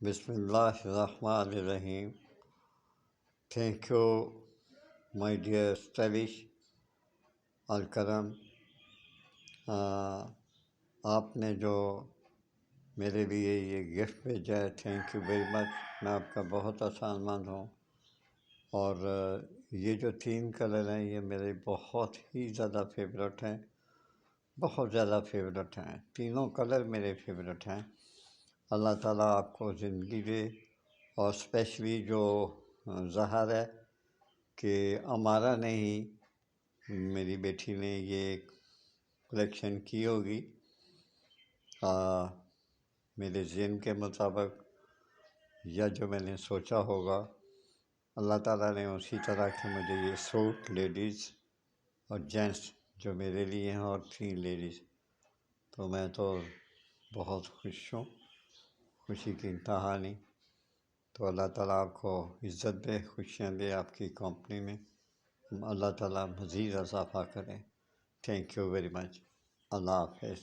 بسم اللہ الرحمن الرحیم. Thank you my dear stylish Alkaram. آپ نے جو میرے لیے یہ گفٹ بھیجا ہے، تھینک یو ویری مچ. میں آپ کا بہت احسان مند ہوں. اور یہ جو 3 کلر ہیں یہ میرے بہت ہی زیادہ فیورٹ ہیں، بہت زیادہ فیورٹ ہیں. تینوں کلر میرے فیورٹ ہیں. اللہ تعالیٰ آپ کو زندگی دے. اور اسپیشلی جو ظاہر ہے کہ ہمارا نہیں، میری بیٹی نے یہ کلیکشن کی ہوگی میرے ذہن کے مطابق، یا جو میں نے سوچا ہوگا. اللہ تعالیٰ نے اسی طرح کے مجھے یہ سوٹ لیڈیز اور جینٹس جو میرے لیے ہیں، اور 3 لیڈیز، تو میں تو بہت خوش ہوں، خوشی کی انتہا نہیں. تو اللہ تعالیٰ آپ کو عزت دے، خوشیاں دے آپ کی کمپنی میں. اللہ تعالیٰ مزید اضافہ کرے. Thank you very much. اللہ حافظ.